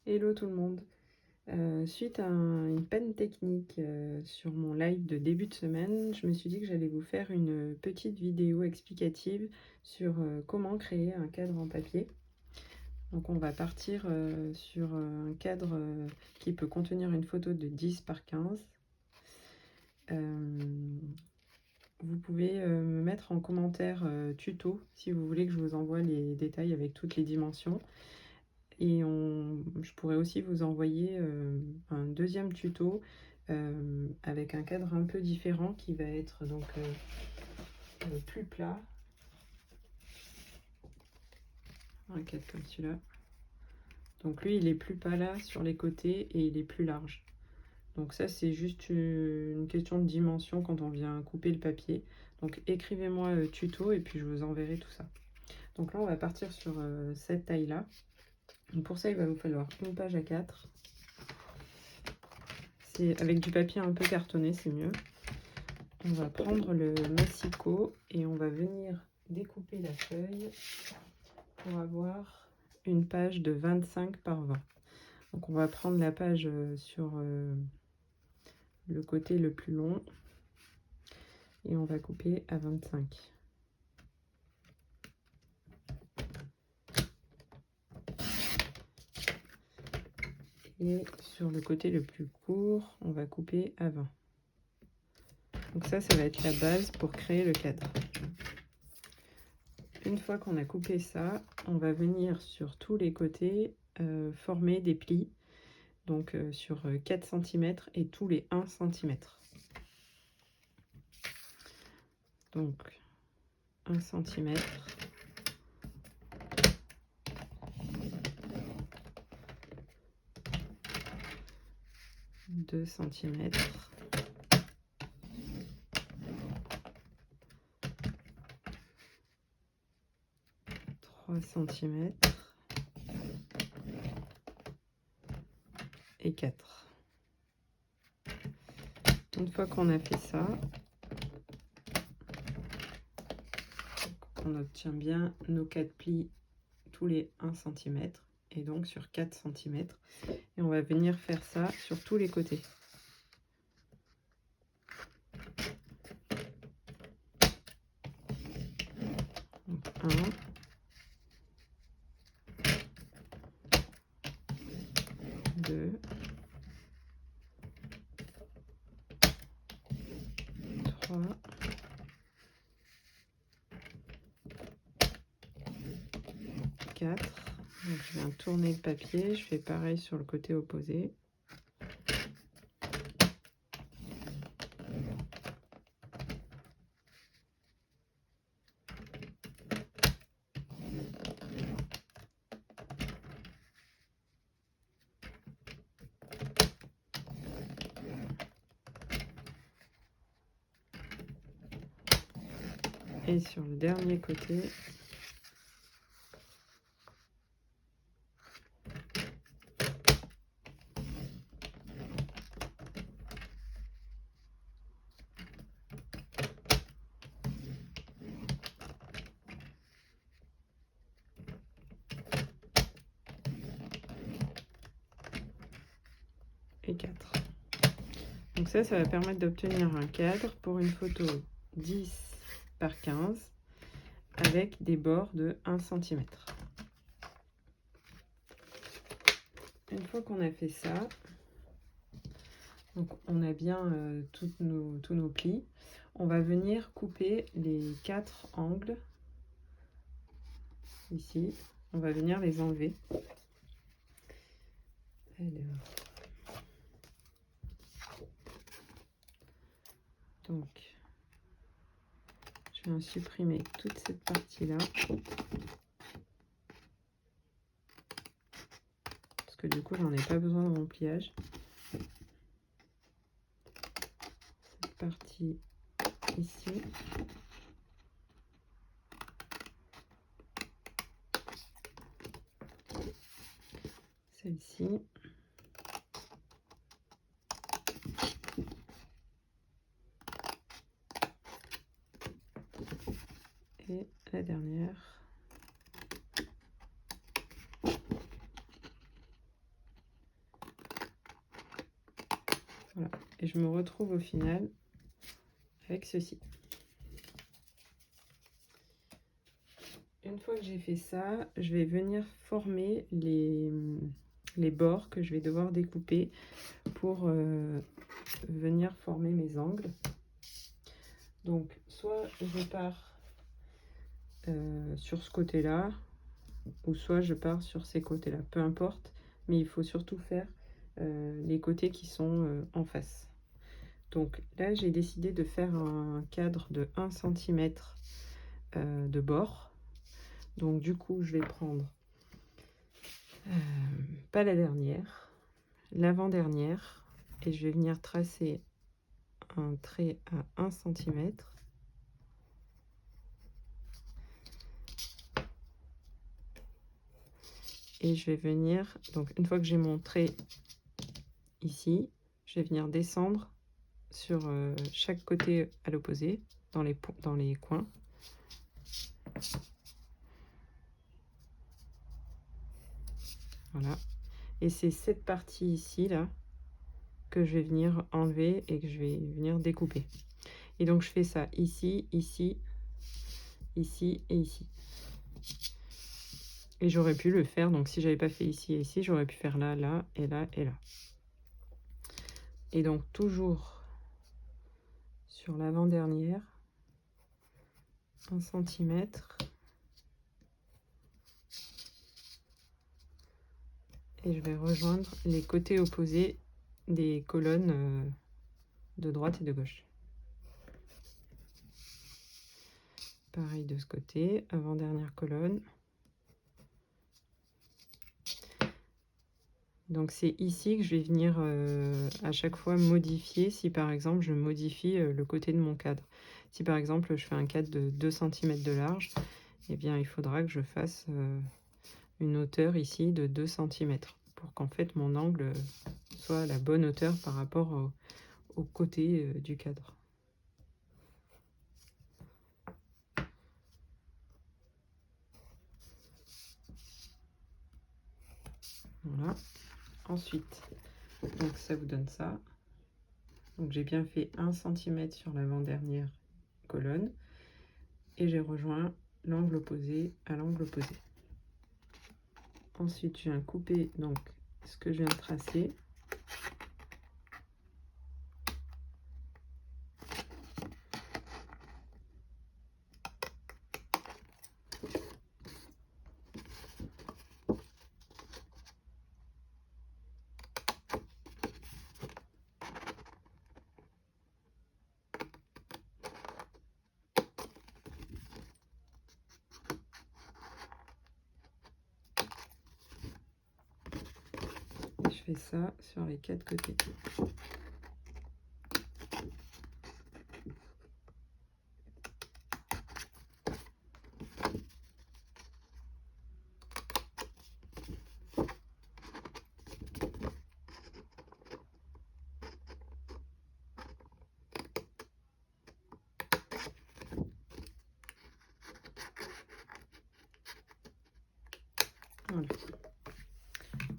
Hello tout le monde. Suite à une panne technique sur mon live de début de semaine, je me suis dit que j'allais vous faire une petite vidéo explicative sur comment créer un cadre en papier. Donc on va partir sur un cadre qui peut contenir une photo de 10 par 15. Vous pouvez me mettre en commentaire tuto si vous voulez que je vous envoie les détails avec toutes les dimensions. Et je pourrais aussi vous envoyer un deuxième tuto avec un cadre un peu différent qui va être donc plus plat. Un cadre comme celui-là. Donc lui, il est plus plat sur les côtés et il est plus large. Donc ça, c'est juste une question de dimension quand on vient couper le papier. Donc écrivez-moi tuto et puis je vous enverrai tout ça. Donc là, on va partir sur cette taille-là. Donc pour ça, il va vous falloir une page A4. Avec du papier un peu cartonné, c'est mieux. On va prendre le massicot et on va venir découper la feuille pour avoir une page de 25 par 20. Donc on va prendre la page sur le côté le plus long et on va couper à 25. Et sur le côté le plus court, on va couper à 20. Donc ça va être la base pour créer le cadre. Une fois qu'on a coupé ça, on va venir sur tous les côtés former des plis. Donc sur 4 cm et tous les 1 cm. Donc 1 cm. 2 cm. 3 cm. Et 4. Une fois qu'on a fait ça, on obtient bien nos 4 plis tous les 1 cm et donc sur 4 cm. Et on va venir faire ça sur tous les côtés. Donc 1, 2, 3, 4. Donc je viens tourner le papier, je fais pareil sur le côté opposé. Et sur le dernier côté, et 4. Donc ça va permettre d'obtenir un cadre pour une photo 10 par 15 avec des bords de 1 cm. Une fois qu'on a fait ça, donc on a bien tous nos plis, on va venir couper les 4 angles ici, on va venir les enlever. Alors. Donc, je viens supprimer toute cette partie-là. Parce que du coup, j'en ai pas besoin de mon pliage. Cette partie ici. Celle-ci. Et la dernière. Et je me retrouve au final avec ceci. Une fois que j'ai fait ça, je vais venir former les bords que je vais devoir découper pour venir former mes angles. Donc soit je pars sur ce côté-là, ou soit je pars sur ces côtés-là, peu importe, mais il faut surtout faire les côtés qui sont en face. Donc là, j'ai décidé de faire un cadre de 1 cm de bord. Donc du coup, je vais prendre pas la dernière, l'avant-dernière, et je vais venir tracer un trait à 1 cm. Et je vais venir, donc une fois que j'ai mon trait ici, je vais venir descendre sur chaque côté à l'opposé, dans les coins. Voilà. Et c'est cette partie ici, là, que je vais venir enlever et que je vais venir découper. Et donc je fais ça ici, ici, ici et ici. Et j'aurais pu le faire, donc si j'avais pas fait ici et ici, j'aurais pu faire là, là, et là, et là. Et donc toujours sur l'avant-dernière, 1 cm. Et je vais rejoindre les côtés opposés des colonnes de droite et de gauche. Pareil de ce côté, avant-dernière colonne. Donc c'est ici que je vais venir à chaque fois modifier, si par exemple je modifie le côté de mon cadre. Si par exemple je fais un cadre de 2 cm de large, eh bien il faudra que je fasse une hauteur ici de 2 cm pour qu'en fait mon angle soit à la bonne hauteur par rapport au côté du cadre. Voilà. Ensuite, donc ça vous donne ça. Donc j'ai bien fait 1 cm sur l'avant-dernière colonne et j'ai rejoint l'angle opposé à l'angle opposé. Ensuite, je viens couper donc ce que je viens de tracer. Je fais ça sur les 4 côtés. Voilà.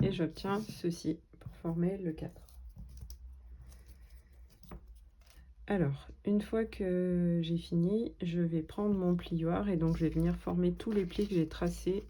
Et j'obtiens ceci pour former le cadre. Alors, une fois que j'ai fini, je vais prendre mon plioir et donc je vais venir former tous les plis que j'ai tracés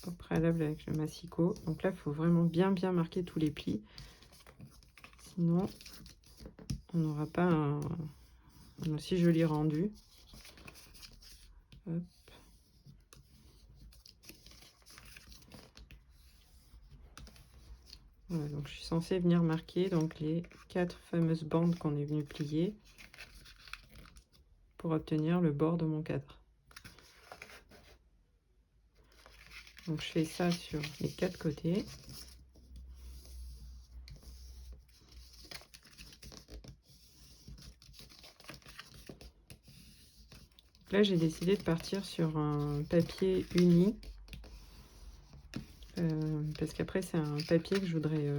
au préalable avec le massicot. Donc là, il faut vraiment bien marquer tous les plis. Sinon, on n'aura pas un aussi joli rendu. Hop. Voilà, donc je suis censée venir marquer donc les 4 fameuses bandes qu'on est venu plier pour obtenir le bord de mon cadre. Donc je fais ça sur les 4 côtés. Là, j'ai décidé de partir sur un papier uni parce qu'après c'est un papier que je voudrais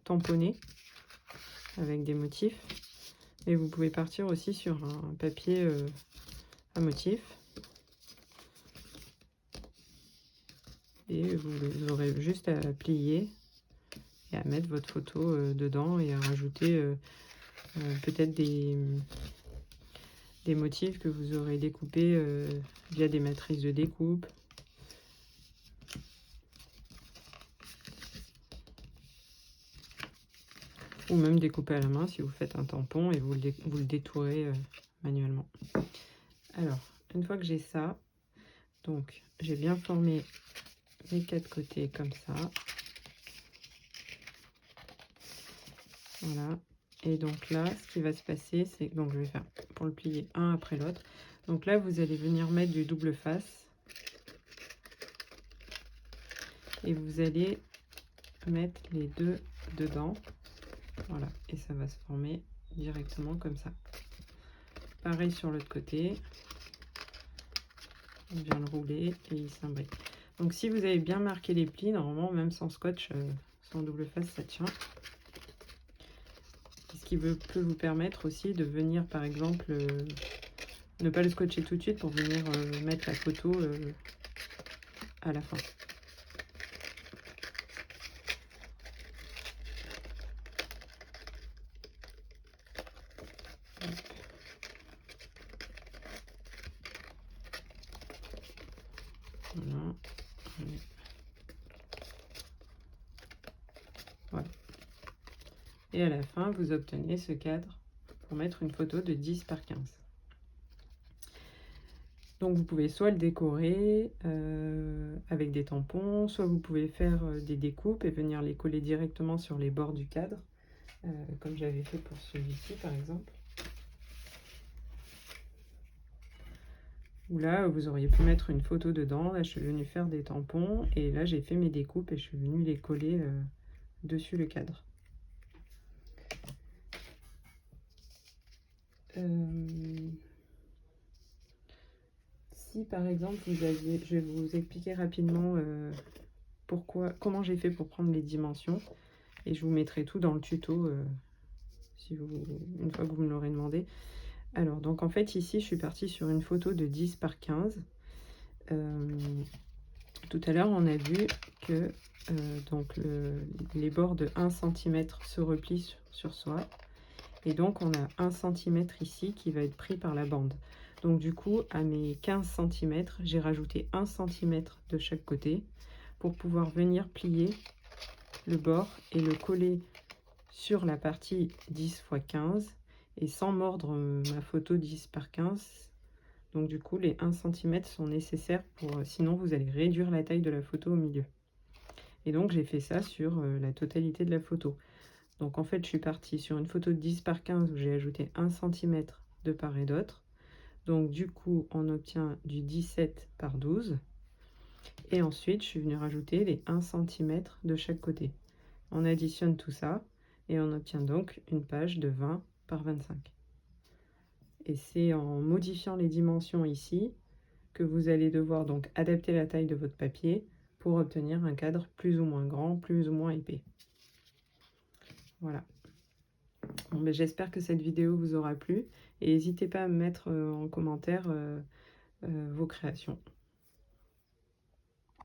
tamponner avec des motifs. Et vous pouvez partir aussi sur un papier à motifs. Et vous aurez juste à plier et à mettre votre photo dedans et à rajouter peut-être des motifs que vous aurez découpés via des matrices de découpe. Ou même découper à la main si vous faites un tampon et vous le détourez manuellement. Alors, une fois que j'ai ça, donc j'ai bien formé les 4 côtés comme ça. Voilà. Et donc là, ce qui va se passer, c'est que donc je vais faire pour le plier un après l'autre. Donc là, vous allez venir mettre du double face. Et vous allez mettre les deux dedans. Voilà. Et ça va se former directement comme ça. Pareil sur l'autre côté. On vient le rouler et il s'imbrique. Donc si vous avez bien marqué les plis, normalement, même sans scotch, sans double face, ça tient. Ce qui peut vous permettre aussi de venir, par exemple, ne pas le scotcher tout de suite pour venir mettre la photo à la fin. Voilà. Voilà. Et à la fin, vous obtenez ce cadre pour mettre une photo de 10 par 15. Donc vous pouvez soit le décorer avec des tampons, soit vous pouvez faire des découpes et venir les coller directement sur les bords du cadre, comme j'avais fait pour celui-ci par exemple. Ou là, vous auriez pu mettre une photo dedans. Là, je suis venue faire des tampons et là, j'ai fait mes découpes et je suis venue les coller dessus le cadre. Si par exemple vous aviez, je vais vous expliquer rapidement comment j'ai fait pour prendre les dimensions et je vous mettrai tout dans le tuto une fois que vous me l'aurez demandé. Alors donc en fait ici je suis partie sur une photo de 10 par 15. Tout à l'heure on a vu que donc les bords de 1 cm se replient sur soi. Et donc, on a 1 cm ici qui va être pris par la bande. Donc, du coup, à mes 15 cm, j'ai rajouté 1 cm de chaque côté pour pouvoir venir plier le bord et le coller sur la partie 10 x 15 et sans mordre ma photo 10 par 15. Donc, du coup, les 1 cm sont nécessaires sinon vous allez réduire la taille de la photo au milieu. Et donc, j'ai fait ça sur la totalité de la photo. Donc en fait, je suis partie sur une photo de 10 par 15 où j'ai ajouté 1 cm de part et d'autre. Donc du coup, on obtient du 17 par 12. Et ensuite, je suis venue rajouter les 1 cm de chaque côté. On additionne tout ça et on obtient donc une page de 20 par 25. Et c'est en modifiant les dimensions ici que vous allez devoir donc adapter la taille de votre papier pour obtenir un cadre plus ou moins grand, plus ou moins épais. Voilà. Bon, ben, j'espère que cette vidéo vous aura plu et n'hésitez pas à me mettre en commentaire vos créations.